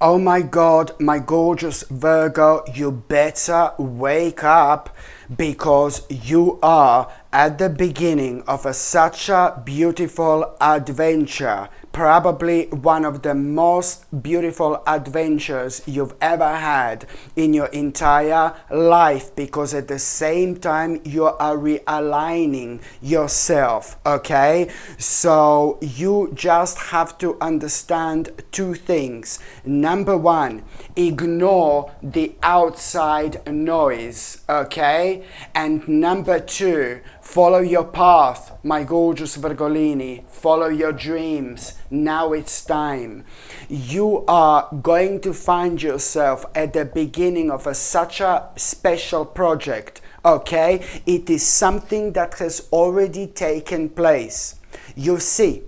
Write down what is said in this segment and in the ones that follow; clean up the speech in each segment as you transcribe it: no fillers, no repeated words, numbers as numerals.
Oh my God, my gorgeous Virgo, you better wake up because you are at the beginning of such a beautiful adventure. Probably one of the most beautiful adventures you've ever had in your entire life, because at the same time you are realigning yourself, okay? So you just have to understand two things. Number one, ignore the outside noise, okay? And number two, follow your path, my gorgeous Virgolini. Follow your dreams. Now it's time. You are going to find yourself at the beginning of such a special project, okay? It is something that has already taken place. You see,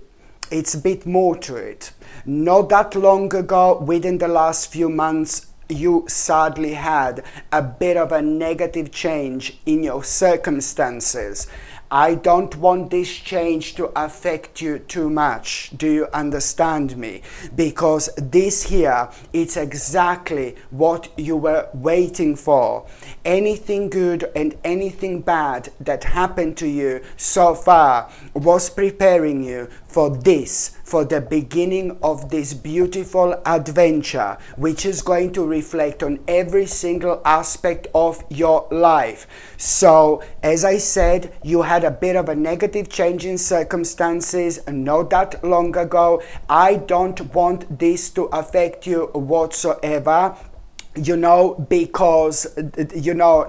it's a bit more to it. Not that long ago, within the last few months, you sadly had a bit of a negative change in your circumstances. I don't want this change to affect you too much. Do you understand me? Because this here, it's exactly what you were waiting for. Anything good and anything bad that happened to you so far was preparing you for this, for the beginning of this beautiful adventure, which is going to reflect on every single aspect of your life. So, as I said, you had a bit of a negative change in circumstances not that long ago. I don't want this to affect you whatsoever. Because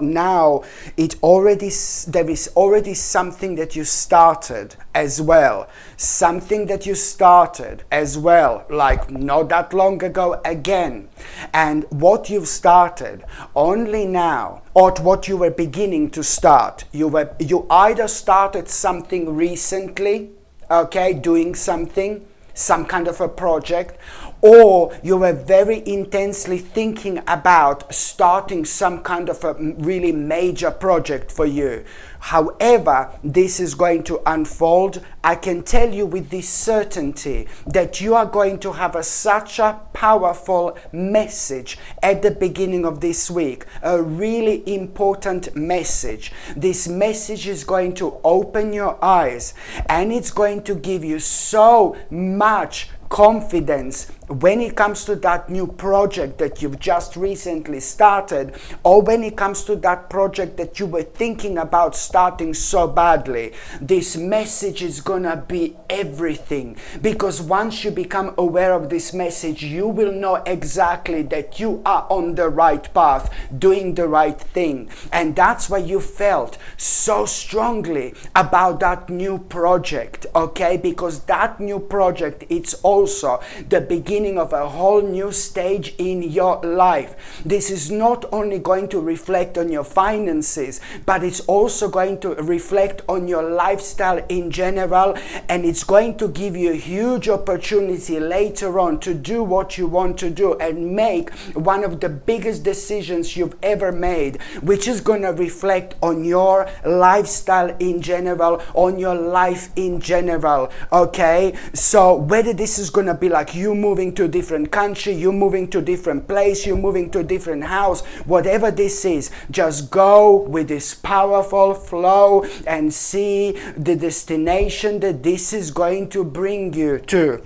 now there is already something that you started as well. Something that you started as well, like not that long ago again. And what you've started only now, or what you were beginning to start, you either started something recently, okay, doing something, some kind of a project, or you were very intensely thinking about starting some kind of a really major project for you. However this is going to unfold, I can tell you with this certainty that you are going to have such a powerful message at the beginning of this week, a really important message. This message is going to open your eyes, and it's going to give you so much confidence when it comes to that new project that you've just recently started, or when it comes to that project that you were thinking about starting so badly. This message is gonna be everything, because once you become aware of this message, you will know exactly that you are on the right path, doing the right thing. And that's why you felt so strongly about that new project, okay? Because that new project, it's also the beginning of a whole new stage in your life. This is not only going to reflect on your finances, but it's also going to reflect on your lifestyle in general, and it's going to give you a huge opportunity later on to do what you want to do and make one of the biggest decisions you've ever made, which is going to reflect on your lifestyle in general, on your life in general, okay? So whether this is going to be like you moving to a different country, you moving to a different place, you moving to a different house, whatever this is, just go with this powerful flow and see the destination that this is going to bring you to.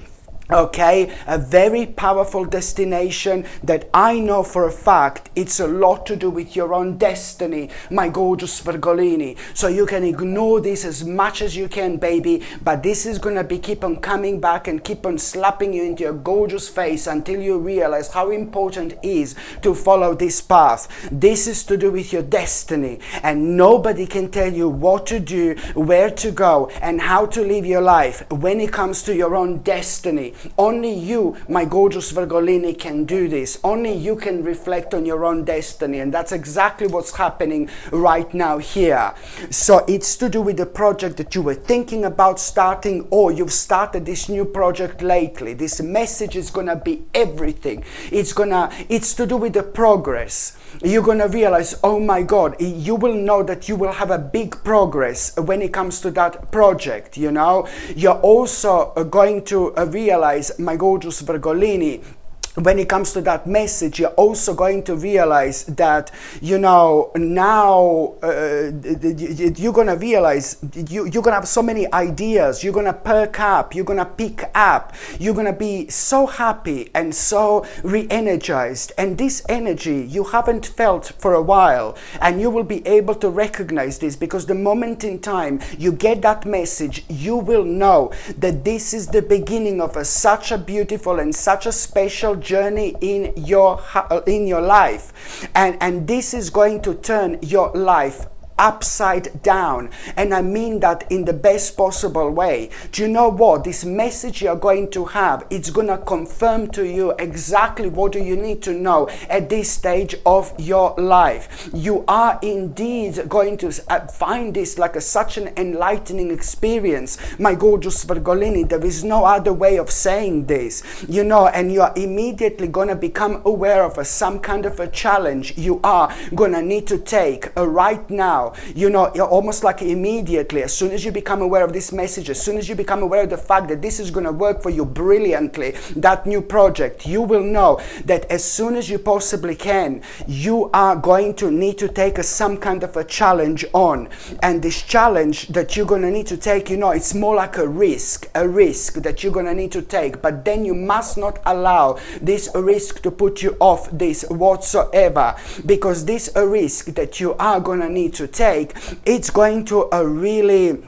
Okay, a very powerful destination that I know for a fact it's a lot to do with your own destiny, my gorgeous Virgolini. So you can ignore this as much as you can, baby, but this is gonna be keep on coming back and keep on slapping you into your gorgeous face until you realize how important it is to follow this path. This is to do with your destiny, and nobody can tell you what to do, where to go, and how to live your life when it comes to your own destiny. Only you, my gorgeous Virgolini, can do this. Only you can reflect on your own destiny, and that's exactly what's happening right now here. So it's to do with the project that you were thinking about starting, or you've started this new project lately. This message is gonna be everything. It's to do with the progress. You're gonna realize, oh my God, you will know that you will have a big progress when it comes to that project, you know. You're also going to realize, my gorgeous Virgolini, when it comes to that message, you're also going to realize that, you know, now you're going to realize you're going to have so many ideas. You're going to perk up. You're going to pick up. You're going to be so happy and so re-energized. And this energy you haven't felt for a while. And you will be able to recognize this, because the moment in time you get that message, you will know that this is the beginning of such a beautiful and such a special journey in your life, and this is going to turn your life upside down. And I mean that in the best possible way. Do you know what? This message you're going to have, it's going to confirm to you exactly what do you need to know at this stage of your life. You are indeed going to find this like such an enlightening experience. My gorgeous Virgolini, there is no other way of saying this, you know, and you are immediately going to become aware of some kind of a challenge you are going to need to take right now. You know, you're almost like immediately, as soon as you become aware of this message, as soon as you become aware of the fact that this is going to work for you brilliantly, that new project, you will know that as soon as you possibly can, you are going to need to take some kind of a challenge on. And this challenge that you're going to need to take, you know, it's more like a risk that you're going to need to take. But then you must not allow this risk to put you off this whatsoever, because this risk that you are going to need to take, it's going to really,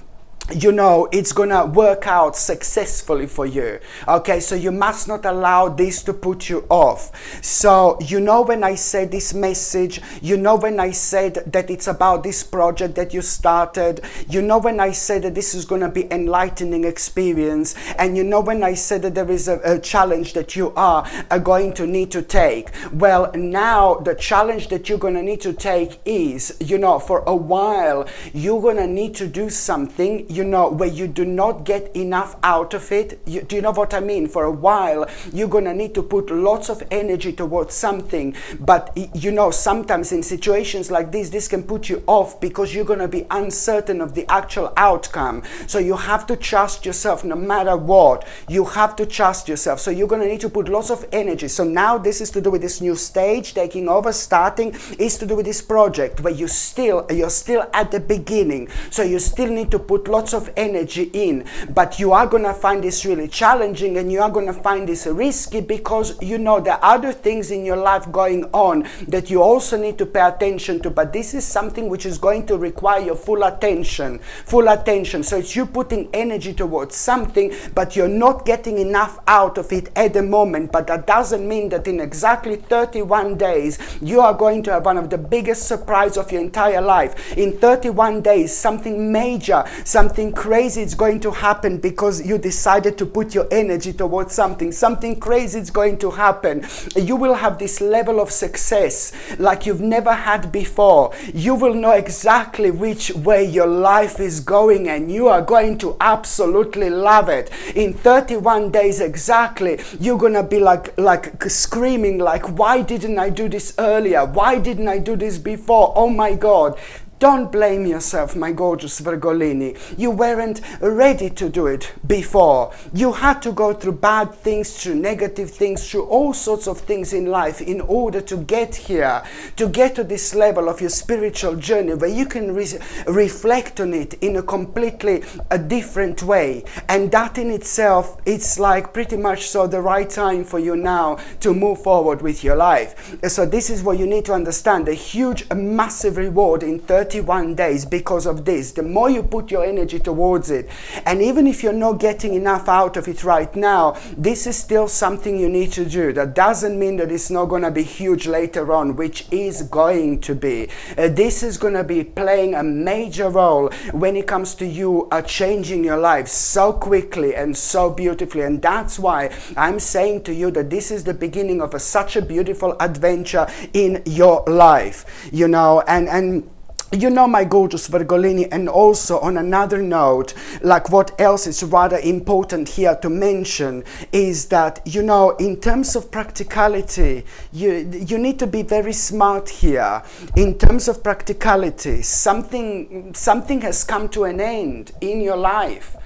you know, it's gonna work out successfully for you. Okay, so you must not allow this to put you off. So, you know, when I said this message, you know, when I said that it's about this project that you started, you know, when I said that this is gonna be enlightening experience, and you know, when I said that there is a challenge that you are going to need to take. Well, now the challenge that you're gonna need to take is, you know, for a while you're gonna need to do something, you know, where you do not get enough out of it. Do you know what I mean? For a while, you're going to need to put lots of energy towards something. But, you know, sometimes in situations like this can put you off because you're going to be uncertain of the actual outcome. So you have to trust yourself no matter what. You have to trust yourself. So you're going to need to put lots of energy. So now this is to do with this new stage, taking over, starting, is to do with this project where you're still at the beginning. So you still need to put lots of energy in, but you are going to find this really challenging, and you are going to find this risky, because you know there are other things in your life going on that you also need to pay attention to. But this is something which is going to require your full attention. So it's you putting energy towards something, but you're not getting enough out of it at the moment. But that doesn't mean that in exactly 31 days you are going to have one of the biggest surprise of your entire life. In 31 days, something major, something crazy is going to happen, because you decided to put your energy towards something crazy is going to happen. You will have this level of success like you've never had before. You will know exactly which way your life is going, and you are going to absolutely love it. In 31 days exactly, you're gonna be like screaming, like, why didn't I do this earlier? Why didn't I do this before? Oh my God. Don't blame yourself, my gorgeous Virgolini. You weren't ready to do it before. You had to go through bad things, through negative things, through all sorts of things in life in order to get here, to get to this level of your spiritual journey where you can reflect on it in a completely different way. And that in itself, it's like pretty much so the right time for you now to move forward with your life. So this is what you need to understand. A huge, massive reward in 31 days because of this. The more you put your energy towards it, and even if you're not getting enough out of it right now, this is still something you need to do. That doesn't mean that it's not going to be huge later on, which is going to be. This is going to be playing a major role when it comes to you changing your life so quickly and so beautifully. And that's why I'm saying to you that this is the beginning of such a beautiful adventure in your life, you know. And you know, my gorgeous Virgolini, and also on another note, like what else is rather important here to mention is that, you know, in terms of practicality, you need to be very smart here. In terms of practicality, something has come to an end in your life.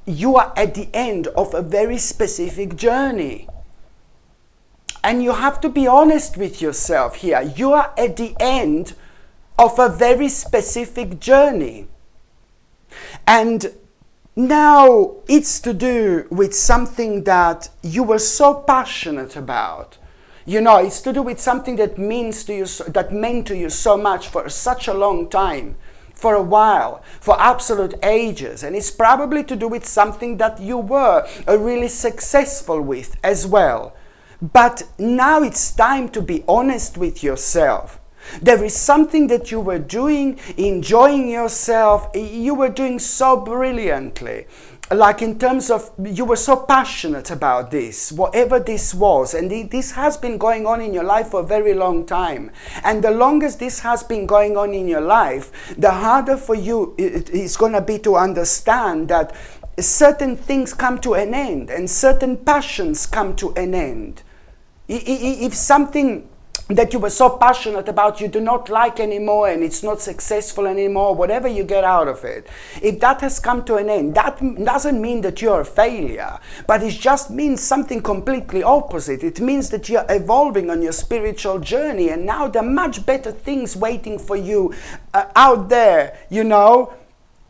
You are at the end of a very specific journey. And you have to be honest with yourself here. You are at the end of a very specific journey. And now it's to do with something that you were so passionate about. You know, it's to do with something that meant to you so much for such a long time, for a while, for absolute ages. And it's probably to do with something that you were really successful with as well. But now it's time to be honest with yourself. There is something that you were doing, enjoying yourself, you were doing so brilliantly. Like in terms of, you were so passionate about this, whatever this was. And this has been going on in your life for a very long time. And the longest this has been going on in your life, the harder for you it's going to be to understand that certain things come to an end and certain passions come to an end. If something that you were so passionate about you do not like anymore and it's not successful anymore, whatever you get out of it, if that has come to an end, that doesn't mean that you're a failure, but it just means something completely opposite. It means that you're evolving on your spiritual journey, and now there are much better things waiting for you out there, you know,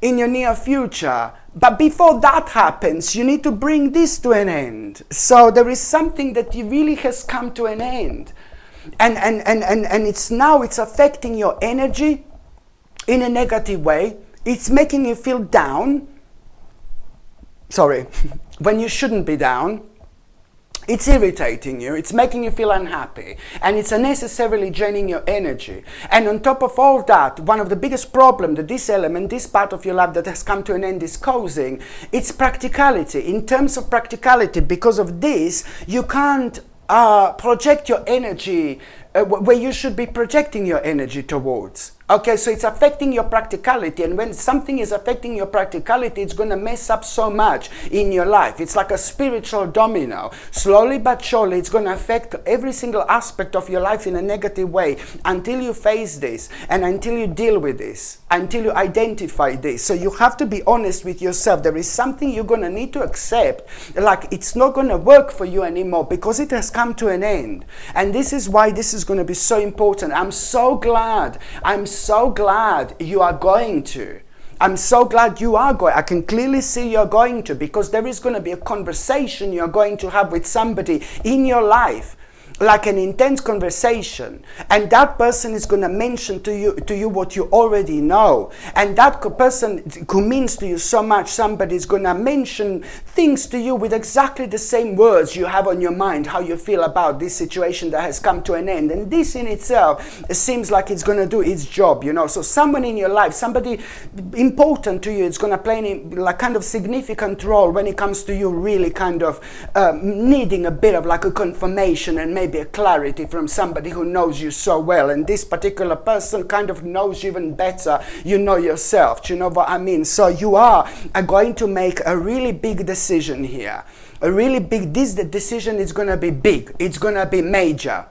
in your near future. But before that happens, you need to bring this to an end. So there is something that really has come to an end. And it's affecting your energy in a negative way. It's making you feel down. Sorry, when you shouldn't be down. It's irritating you, it's making you feel unhappy, and it's unnecessarily draining your energy. And on top of all that, one of the biggest problems that this element, this part of your life that has come to an end is causing, it's practicality. In terms of practicality, because of this, you can't project your energy where you should be projecting your energy towards. Okay, so it's affecting your practicality, and when something is affecting your practicality, it's going to mess up so much in your life. It's like a spiritual domino. Slowly but surely, it's going to affect every single aspect of your life in a negative way until you face this and until you deal with this, until you identify this. So you have to be honest with yourself. There is something you're going to need to accept, like it's not going to work for you anymore because it has come to an end. And this is why this is going to be so important. I'm so glad you are going to. I'm so glad you are going. I can clearly see you're going to, because there is going to be a conversation you're going to have with somebody in your life, like an intense conversation, and that person is going to mention to you what you already know, and that person who means to you so much, somebody is going to mention things to you with exactly the same words you have on your mind, how you feel about this situation that has come to an end. And this in itself seems like it's going to do its job, you know. So someone in your life, somebody important to you, is going to play like kind of significant role when it comes to you really kind of needing a bit of like a confirmation and maybe a clarity from somebody who knows you so well. And this particular person kind of knows you even better. You know yourself. Do you know what I mean? So you are going to make a really big decision here. This decision is going to be big. It's going to be major.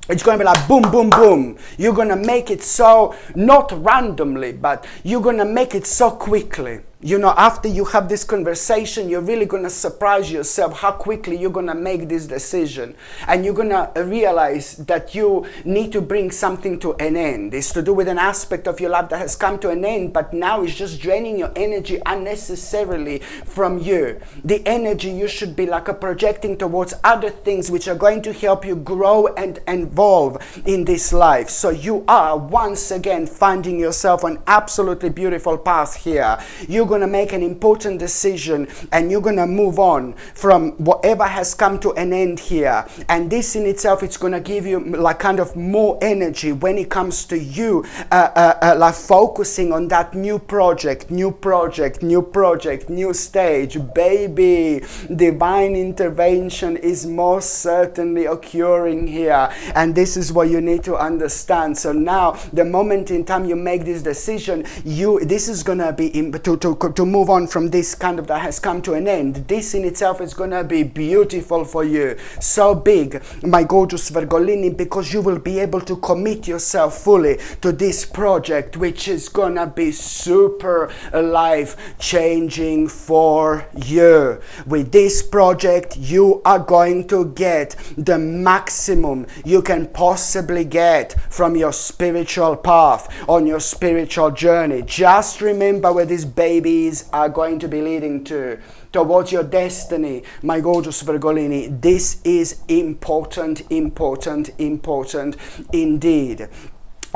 It's going to be like boom, boom, boom. You're going to make it so, not randomly, but you're going to make it so quickly. You know, after you have this conversation, you're really going to surprise yourself how quickly you're going to make this decision. And you're going to realize that you need to bring something to an end. It's to do with an aspect of your life that has come to an end, but now it's just draining your energy unnecessarily from you. The energy you should be like projecting towards other things which are going to help you grow and evolve in this life. So you are once again finding yourself on absolutely beautiful path here. You're going to make an important decision, and you're going to move on from whatever has come to an end here. And this in itself, it's going to give you like kind of more energy when it comes to you like focusing on that new project, new stage. Baby, divine intervention is most certainly occurring here, and this is what you need to understand. So now, the moment in time you make this decision, this is going to be to to move on from this kind of that has come to an end. This in itself is going to be beautiful for you, so big, my gorgeous Virgolini, because you will be able to commit yourself fully to this project, which is going to be super life changing for you. With this project, you are going to get the maximum you can possibly get from your spiritual path, on your spiritual journey. Just remember where these babies are going to be leading to, towards your destiny, my gorgeous Virgolini. This is important, important, important indeed.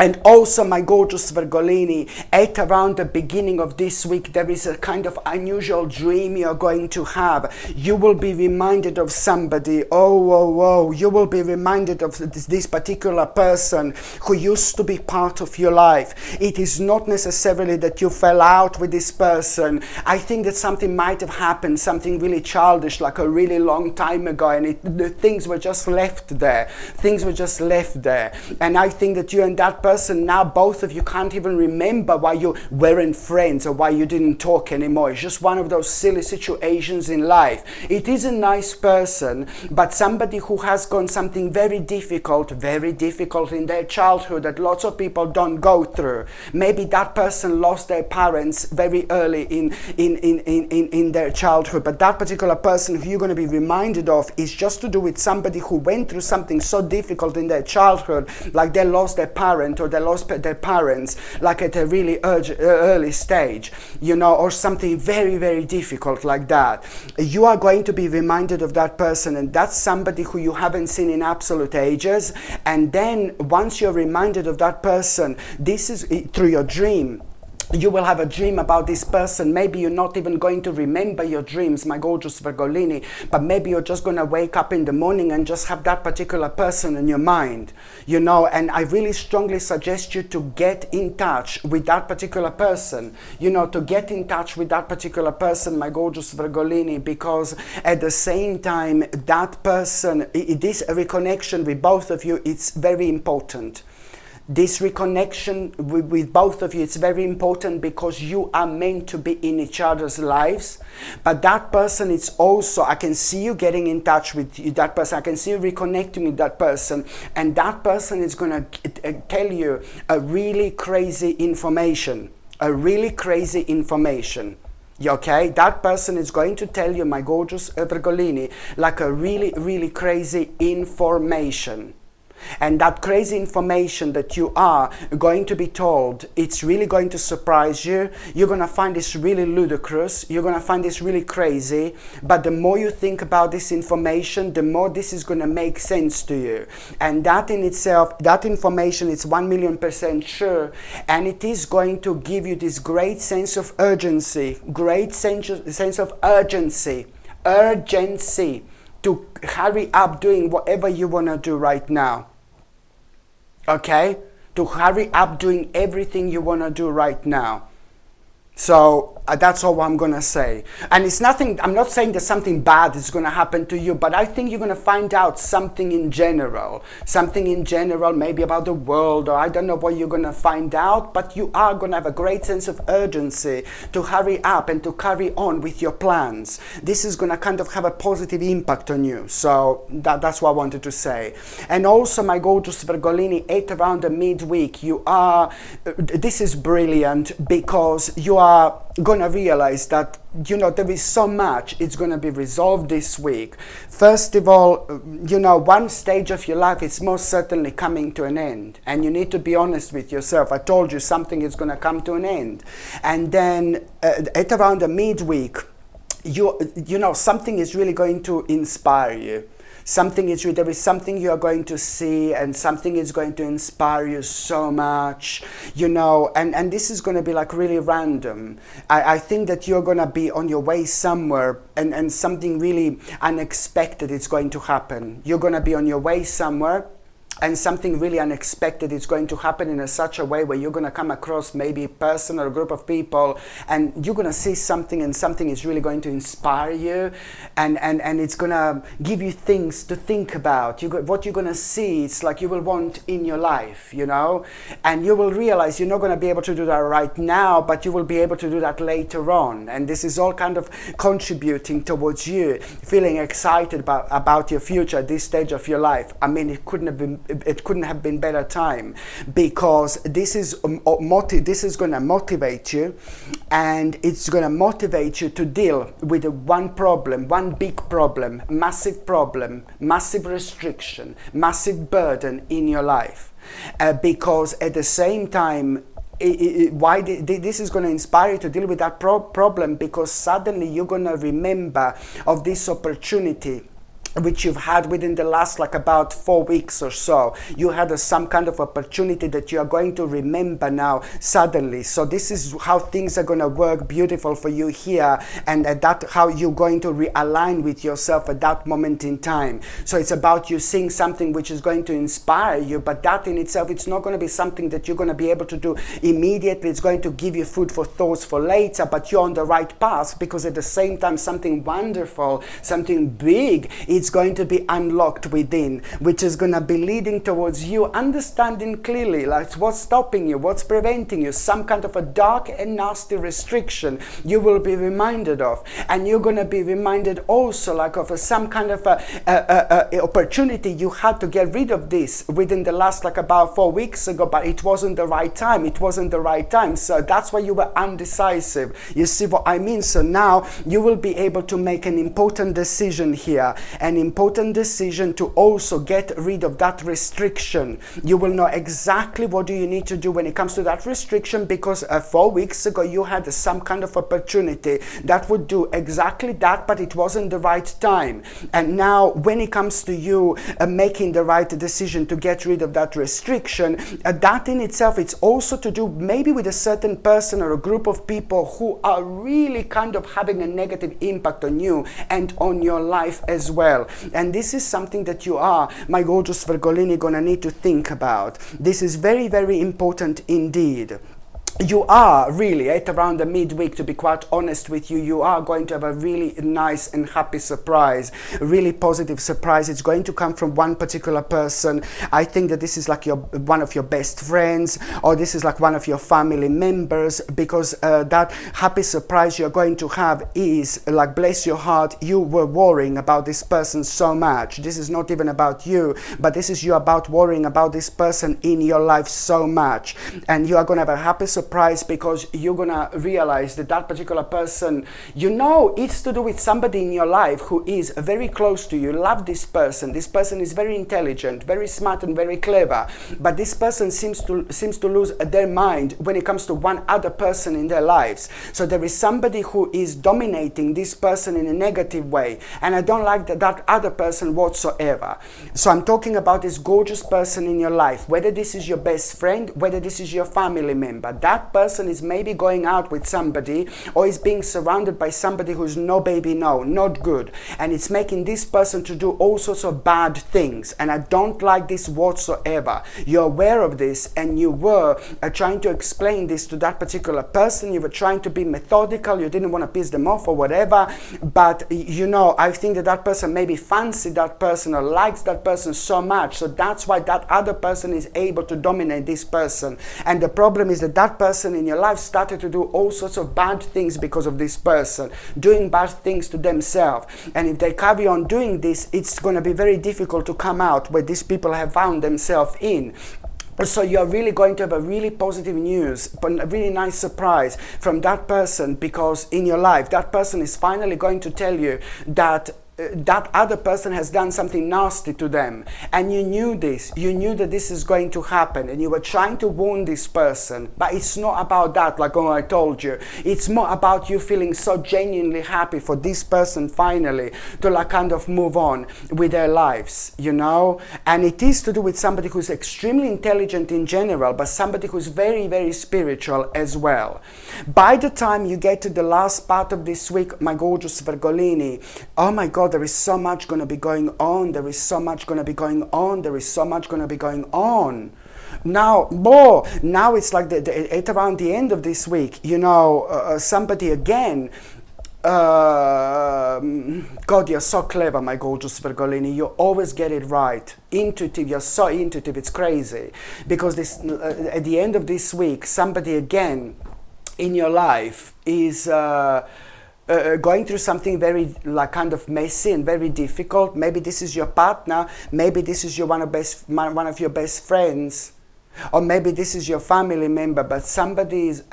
And also, my gorgeous Virgolini, at around the beginning of this week, there is a kind of unusual dream you're going to have. You will be reminded of somebody. Oh, you will be reminded of this particular person who used to be part of your life. It is not necessarily that you fell out with this person. I think that something might have happened, something really childish, like a really long time ago, and the things were just left there. Things were just left there. And I think that you and that person, now both of you can't even remember why you weren't friends or why you didn't talk anymore. It's just one of those silly situations in life. It is a nice person, but somebody who has gone something very difficult in their childhood that lots of people don't go through. Maybe that person lost their parents very early in their childhood, but that particular person who you're going to be reminded of is just to do with somebody who went through something so difficult in their childhood, like they lost their parent or they lost their parents, like at a really early stage, you know, or something very, very difficult like that. You are going to be reminded of that person, and that's somebody who you haven't seen in absolute ages. And then once you're reminded of that person, this is through your dream. You will have a dream about this person. Maybe you're not even going to remember your dreams, my gorgeous Virgolini, but maybe you're just going to wake up in the morning and just have that particular person in your mind, you know. And I really strongly suggest you to get in touch with that particular person, you know, to get in touch with that particular person, my gorgeous Virgolini, because at the same time, that person, this reconnection with both of you, it's very important. This reconnection with both of you, it's very important because you are meant to be in each other's lives. But that person, it's also, I can see you getting in touch with that person. I can see you reconnecting with that person. And that person is going to tell you a really crazy information. Okay, that person is going to tell you, my gorgeous Virgolini, like a really, really crazy information. And that crazy information that you are going to be told, it's really going to surprise you. You're going to find this really ludicrous. You're going to find this really crazy. But the more you think about this information, the more this is going to make sense to you. And that in itself, that information is 1,000,000% sure. And it is going to give you this great sense of urgency, urgency to hurry up doing whatever you want to do right now. Okay? To hurry up doing everything you want to do right now. So that's all I'm going to say. And it's nothing, I'm not saying that something bad is going to happen to you, but I think you're going to find out something in general, maybe about the world, or I don't know what you're going to find out, but you are going to have a great sense of urgency to hurry up and to carry on with your plans. This is going to kind of have a positive impact on you. So that's what I wanted to say. And also, my gorgeous Virgolini, at around the midweek, you are, this is brilliant because you are going to realize that, you know, there is so much it's going to be resolved this week. First of all, you know, one stage of your life is most certainly coming to an end, and you need to be honest with yourself. I told you something is going to come to an end. And then at around the midweek, you know, something is really going to inspire you. There is something you are going to see, and something is going to inspire you so much, you know, and this is going to be like really random. I think that you're going to be on your way somewhere, and something really unexpected is going to happen. You're going to be on your way somewhere, and something really unexpected is going to happen in such a way where you're going to come across maybe a person or a group of people, and you're going to see something, and something is really going to inspire you, and it's going to give you things to think about. What you're going to see, it's like you will want in your life, you know, and you will realize you're not going to be able to do that right now, but you will be able to do that later on. And this is all kind of contributing towards you feeling excited about your future at this stage of your life. I mean, it couldn't have been better time, because this is going to motivate you, and it's going to motivate you to deal with one big problem, massive restriction, massive burden in your life, because at the same time, this is going to inspire you to deal with that problem, because suddenly you're going to remember of this opportunity which you've had within the last like about 4 weeks or so. You had some kind of opportunity that you are going to remember now suddenly. So this is how things are going to work beautiful for you here, and that how you're going to realign with yourself at that moment in time. So it's about you seeing something which is going to inspire you, but that in itself, it's not going to be something that you're going to be able to do immediately. It's going to give you food for thoughts for later, but you're on the right path, because at the same time something wonderful, something big, it's going to be unlocked within, which is going to be leading towards you understanding clearly like what's stopping you, what's preventing you, some kind of a dark and nasty restriction you will be reminded of. And you're going to be reminded also like of some kind of a opportunity you had to get rid of this within the last like about 4 weeks ago, but it wasn't the right time. So that's why you were undecisive. You see what I mean? So now you will be able to make an important decision here, an important decision to also get rid of that restriction. You will know exactly what do you need to do when it comes to that restriction, because 4 weeks ago you had some kind of opportunity that would do exactly that, but it wasn't the right time. And now when it comes to you making the right decision to get rid of that restriction, that in itself, it's also to do maybe with a certain person or a group of people who are really kind of having a negative impact on you and on your life as well. And this is something that you are, my gorgeous Virgolini, gonna need to think about. This is very, very important indeed. You are really at around the midweek, to be quite honest with you, you are going to have a really nice and happy surprise, really positive surprise. It's going to come from one particular person. I think that this is like one of your best friends, or this is like one of your family members, because that happy surprise you're going to have is like, bless your heart, you were worrying about this person so much. This is not even about you, but this is you about worrying about this person in your life so much. And you are going to have a happy surprise, because you're gonna realize that that particular person, you know, it's to do with somebody in your life who is very close to you. Love this person. This person is very intelligent, very smart, and very clever, but this person seems to lose their mind when it comes to one other person in their lives. So there is somebody who is dominating this person in a negative way, and I don't like that other person whatsoever. So I'm talking about this gorgeous person in your life, whether this is your best friend, whether this is your family member. That person is maybe going out with somebody, or is being surrounded by somebody who's no baby no, not good, and it's making this person to do all sorts of bad things, and I don't like this whatsoever. You're aware of this, and you were trying to explain this to that particular person. You were trying to be methodical, you didn't want to piss them off or whatever, but you know, I think that person maybe fancied that person or likes that person so much, so that's why that other person is able to dominate this person. And the problem is that that person in your life started to do all sorts of bad things because of this person, doing bad things to themselves. And if they carry on doing this, it's going to be very difficult to come out where these people have found themselves in. So you're really going to have a really positive news, but a really nice surprise from that person, because in your life, that person is finally going to tell you that that other person has done something nasty to them, and you knew this, you knew that this is going to happen, and you were trying to warn this person. But it's not about that, like I told you. It's more about you feeling so genuinely happy for this person finally to like kind of move on with their lives, you know. And it is to do with somebody who's extremely intelligent in general, but somebody who's very, very spiritual as well. By the time you get to the last part of this week, my gorgeous Virgolini, oh my God, there is so much going to be going on, there is so much going to be going on, there is so much going to be going on. Now, now it's like at around the end of this week, you know, somebody again, God, you're so clever, my gorgeous Virgolini. You always get it right. Intuitive, you're so intuitive, it's crazy. Because this, at the end of this week, somebody again in your life is going through something very like kind of messy and very difficult. Maybe this is your partner, maybe this is one of your best friends, or maybe this is your family member, but somebody is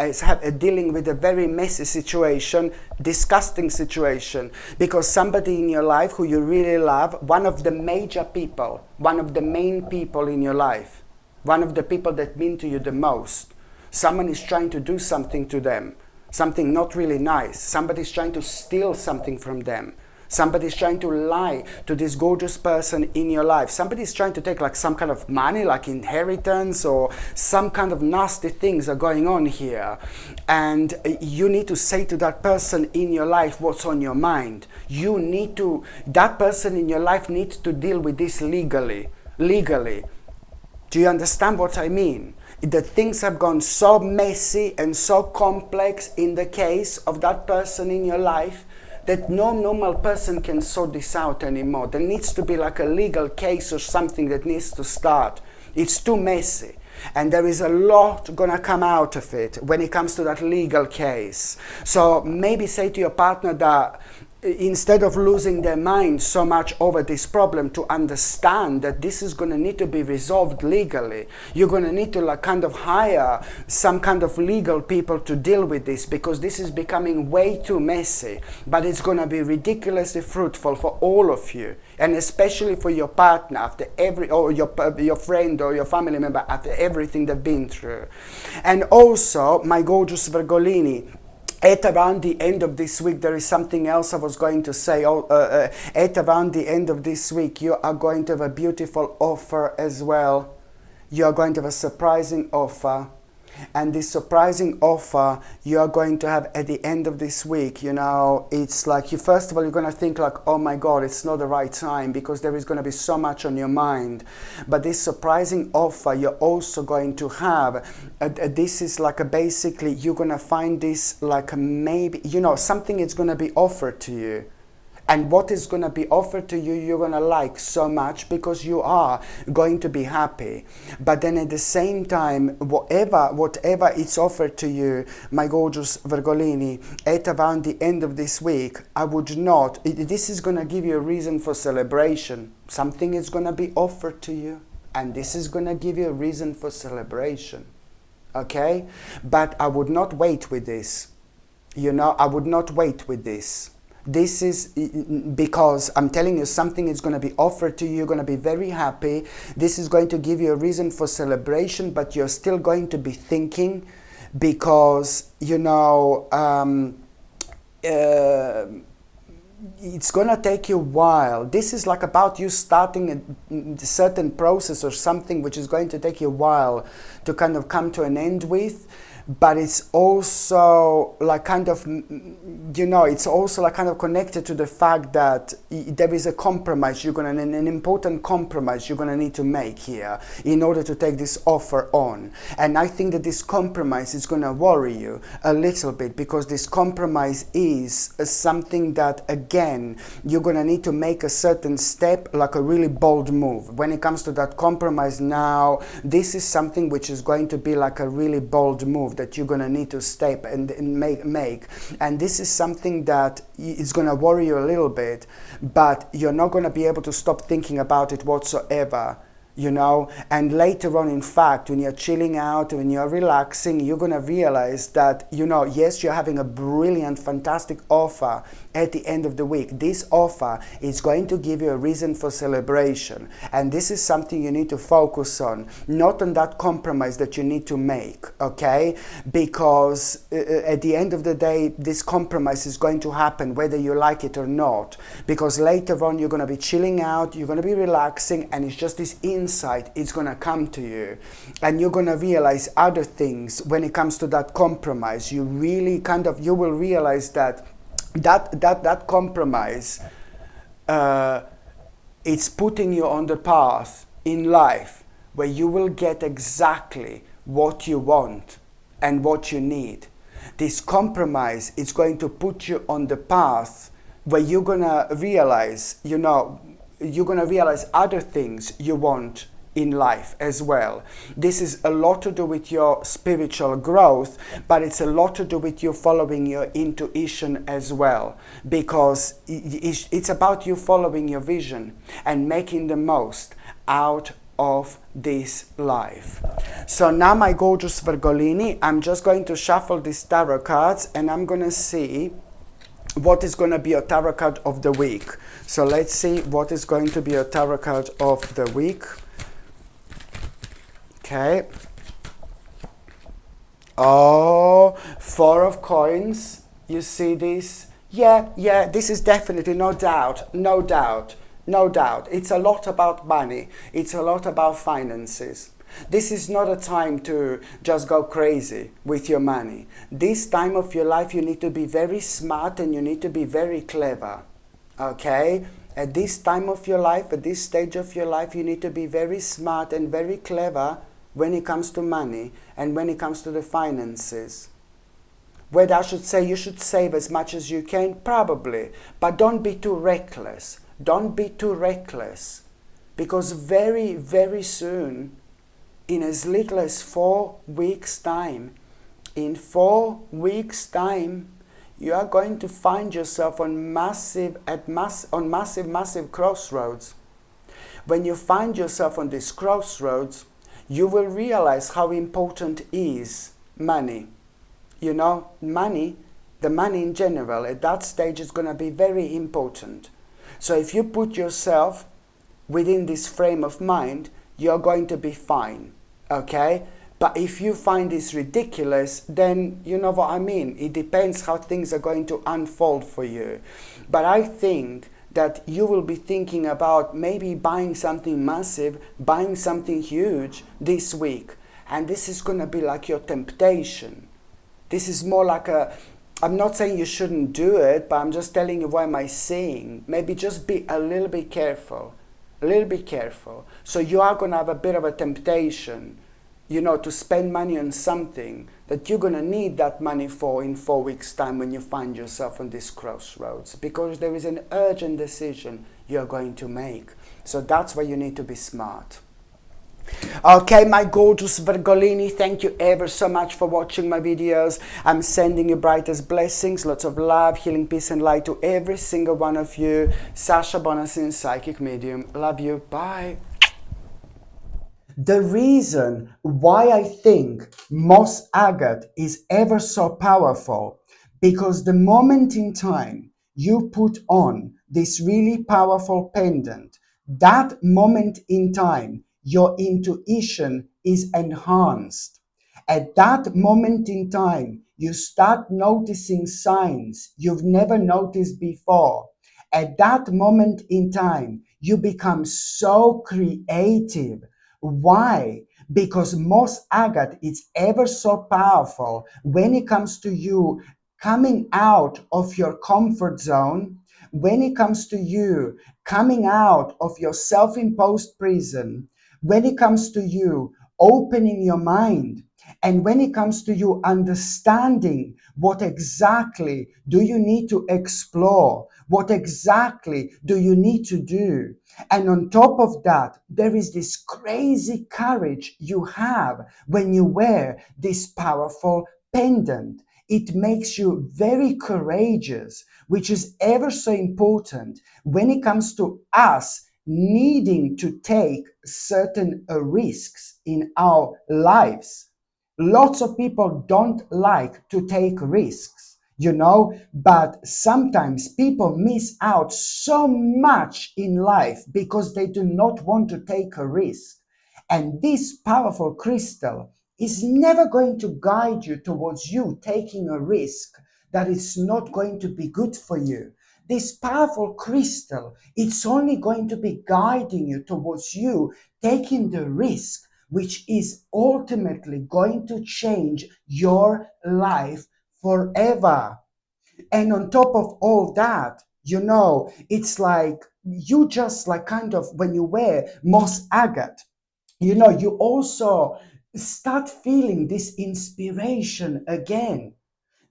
dealing with a very messy situation, disgusting situation, because somebody in your life who you really love, one of the major people, one of the main people in your life, one of the people that mean to you the most, someone is trying to do something to them, something not really nice, somebody's trying to steal something from them. Somebody's trying to lie to this gorgeous person in your life. Somebody's trying to take like some kind of money, like inheritance, or some kind of nasty things are going on here. And you need to say to that person in your life what's on your mind. That person in your life needs to deal with this legally. Do you understand what I mean? The things have gone so messy and so complex in the case of that person in your life that no normal person can sort this out anymore. There needs to be like a legal case or something that needs to start. It's too messy. And there is a lot gonna come out of it when it comes to that legal case. So maybe say to your partner that instead of losing their mind so much over this problem, to understand that this is going to need to be resolved legally. You're going to need to like kind of hire some kind of legal people to deal with this, because this is becoming way too messy, but it's going to be ridiculously fruitful for all of you, and especially for your partner after or your friend or your family member after everything they've been through. And also, my gorgeous Virgolini, at around the end of this week, there is something else I was going to say. At around the end of this week, you are going to have a beautiful offer as well. You are going to have a surprising offer. And this surprising offer you are going to have at the end of this week, you know, it's like first of all, you're going to think like, oh my God, it's not the right time, because there is going to be so much on your mind. But this surprising offer you're also going to have, this is like basically, you're going to find this like maybe, you know, something is going to be offered to you. And what is going to be offered to you, you're going to like so much, because you are going to be happy. But then at the same time, whatever it's offered to you, my gorgeous Virgolini, at around the end of this week, I would not, this is going to give you a reason for celebration. Something is going to be offered to you, and this is going to give you a reason for celebration. Okay? But I would not wait with this. You know, I would not wait with this. This is because I'm telling you, something is going to be offered to you. You're going to be very happy. This is going to give you a reason for celebration, but you're still going to be thinking, because, you know, it's going to take you a while. This is like about you starting a certain process or something which is going to take you a while to kind of come to an end with. But it's also like kind of, you know, it's also like kind of connected to the fact that there is a compromise, an important compromise you're going to need to make here in order to take this offer on. And I think that this compromise is going to worry you a little bit, because this compromise is something that, again, you're going to need to make a certain step, like a really bold move. When it comes to that compromise now, this is something which is going to be like a really bold move that you're going to need to step and make. And this is something that is going to worry you a little bit, but you're not going to be able to stop thinking about it whatsoever. You know, and later on, in fact, when you're chilling out, when you're relaxing, you're going to realize that, you know, yes, you're having a brilliant, fantastic offer at the end of the week. This offer is going to give you a reason for celebration. And this is something you need to focus on, not on that compromise that you need to make, okay? Because at the end of the day, this compromise is going to happen whether you like it or not. Because later on, you're going to be chilling out, you're going to be relaxing, and it's just this insight is going to come to you, and you're going to realize other things when it comes to that compromise. You really you will realize that compromise uh, it's putting you on the path in life where you will get exactly what you want and what you need. This compromise is going to put you on the path where you're gonna realize, you're gonna realize other things you want in life as well. This is a lot to do with your spiritual growth, but it's a lot to do with you following your intuition as well, because it's about you following your vision and making the most out of this life. So now, my gorgeous Virgolini, I'm just going to shuffle these tarot cards and I'm going to see what is going to be a tarot card of the week. So let's see what is going to be a tarot card of the week. Okay. Oh, Four of Coins. You see this? Yeah, this is definitely, no doubt. It's a lot about money. It's a lot about finances. This is not a time to just go crazy with your money. This time of your life, you need to be very smart and you need to be very clever. Okay? At this time of your life, at this stage of your life, you need to be very smart and very clever when it comes to money and when it comes to the finances. Whether I should say you should save as much as you can, probably, but don't be too reckless. Don't be too reckless, because very, very soon, in as little as 4 weeks' time, in 4 weeks' time, you are going to find yourself on massive crossroads. When you find yourself on this crossroads, you will realize how important is money. Money, the money in general, at that stage is going to be very important. So if you put yourself within this frame of mind, you're going to be fine, okay? But if you find this ridiculous, then you know what I mean. It depends how things are going to unfold for you. But I think that you will be thinking about maybe buying something massive, buying something huge this week. And this is going to be like your temptation. This is more like I'm not saying you shouldn't do it, but I'm just telling you what am I saying. Maybe just be a little bit careful. A little bit careful. So you are going to have a bit of a temptation, to spend money on something that you're going to need that money for in 4 weeks' time when you find yourself on this crossroads, because there is an urgent decision you're going to make. So that's why you need to be smart. Okay, my gorgeous Virgolini, thank you ever so much for watching my videos. I'm sending you brightest blessings, lots of love, healing, peace and light to every single one of you. Sasha Bonasin, Psychic Medium. Love you. Bye. The reason why I think moss agate is ever so powerful, because the moment in time you put on this really powerful pendant, that moment in time your intuition is enhanced. At that moment in time, you start noticing signs you've never noticed before. At that moment in time, you become so creative. Why? Because moss agate is ever so powerful when it comes to you coming out of your comfort zone, when it comes to you coming out of your self-imposed prison, when it comes to you opening your mind, and when it comes to you understanding what exactly do you need to explore, what exactly do you need to do. And on top of that, there is this crazy courage you have when you wear this powerful pendant. It makes you very courageous, which is ever so important when it comes to us needing to take certain risks in our lives. Lots of people don't like to take risks, but sometimes people miss out so much in life because they do not want to take a risk. And this powerful crystal is never going to guide you towards you taking a risk that is not going to be good for you. This powerful crystal, it's only going to be guiding you towards you taking the risk, which is ultimately going to change your life forever. And on top of all that, It's like you just like kind of when you wear moss agate, you also start feeling this inspiration again.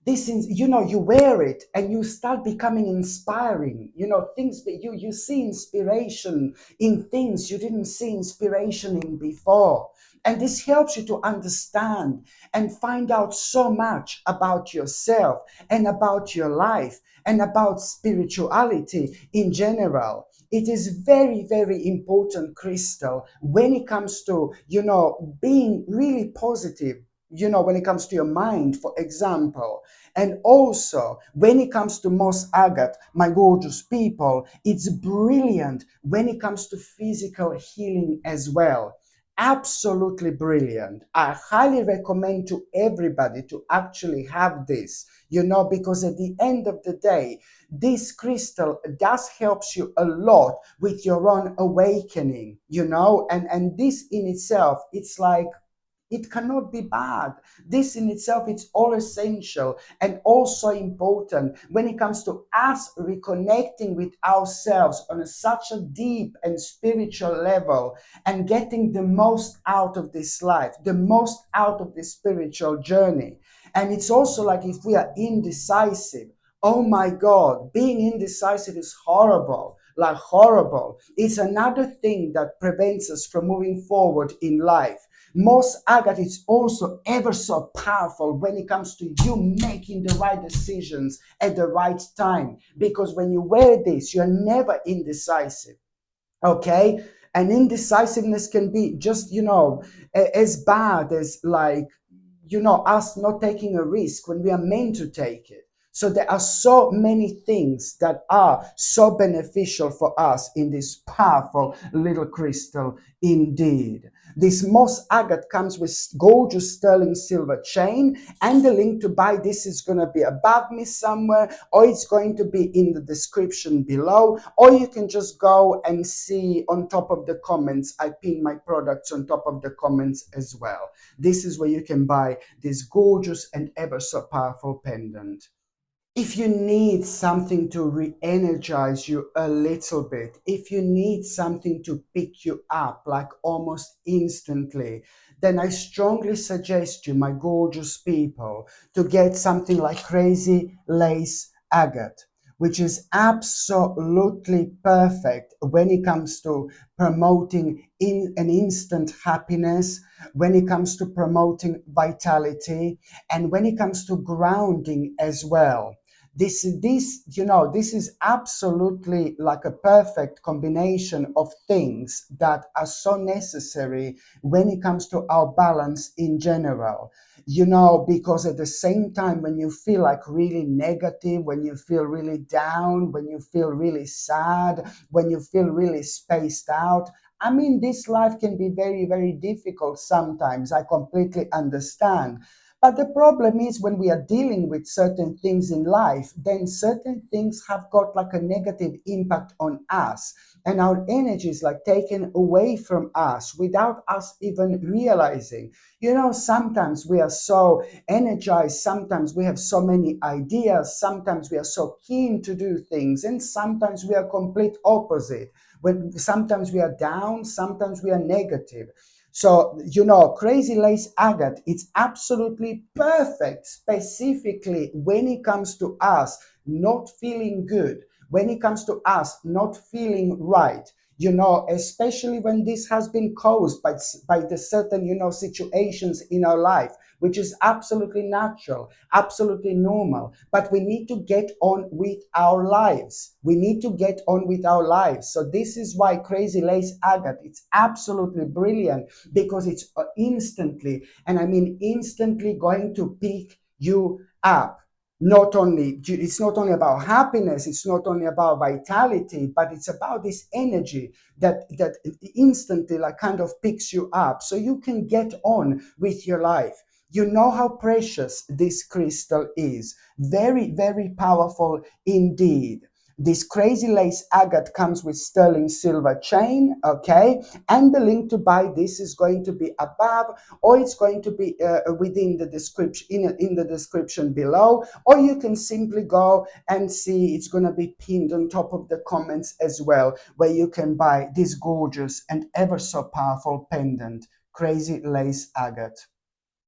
This is, you wear it and you start becoming inspiring. Things that you see inspiration in things you didn't see inspiration in before. And this helps you to understand and find out so much about yourself and about your life and about spirituality in general. It is very, very important, Crystal, when it comes to, being really positive, when it comes to your mind, for example. And also, when it comes to moss agate, my gorgeous people, it's brilliant when it comes to physical healing as well. Absolutely brilliant. I highly recommend to everybody to actually have this, because at the end of the day, this crystal does helps you a lot with your own awakening, and this in itself, it's like it cannot be bad. This in itself, it's all essential and also important when it comes to us reconnecting with ourselves on such a deep and spiritual level and getting the most out of this life, the most out of this spiritual journey. And it's also like if we are indecisive, oh my God, being indecisive is horrible, like horrible. It's another thing that prevents us from moving forward in life. Moss agate is also ever so powerful when it comes to you making the right decisions at the right time. Because when you wear this, you're never indecisive. Okay? And indecisiveness can be just, as bad as like, us not taking a risk when we are meant to take it. So there are so many things that are so beneficial for us in this powerful little crystal indeed. This moss agate comes with gorgeous sterling silver chain, and the link to buy this is going to be above me somewhere, or it's going to be in the description below, or you can just go and see on top of the comments. I pin my products on top of the comments as well. This is where you can buy this gorgeous and ever so powerful pendant. If you need something to re-energize you a little bit, if you need something to pick you up like almost instantly, then I strongly suggest you, my gorgeous people, to get something like Crazy Lace Agate, which is absolutely perfect when it comes to promoting in an instant happiness, when it comes to promoting vitality, and when it comes to grounding as well. This is absolutely like a perfect combination of things that are so necessary when it comes to our balance in general. Because at the same time, when you feel like really negative, when you feel really down, when you feel really sad, when you feel really spaced out, I mean, this life can be very, very difficult sometimes. I completely understand. But the problem is when we are dealing with certain things in life, then certain things have got like a negative impact on us. And our energy is like taken away from us without us even realizing. Sometimes we are so energized, sometimes we have so many ideas, sometimes we are so keen to do things, and sometimes we are complete opposite. When sometimes we are down, sometimes we are negative. So, Crazy Lace Agate, it's absolutely perfect, specifically when it comes to us not feeling good, when it comes to us not feeling right, especially when this has been caused by the certain, situations in our life, which is absolutely natural, absolutely normal. But we need to get on with our lives. We need to get on with our lives. So this is why Crazy Lace Agate, it's absolutely brilliant because it's instantly, and I mean instantly, going to pick you up. It's not only about happiness, it's not only about vitality, but it's about this energy that instantly like kind of picks you up so you can get on with your life. You know how precious this crystal is. Very, very powerful indeed. This crazy lace agate comes with sterling silver chain, okay? And the link to buy this is going to be above, or it's going to be within the description, in the description below, or you can simply go and see it's going to be pinned on top of the comments as well, where you can buy this gorgeous and ever so powerful pendant, crazy lace agate.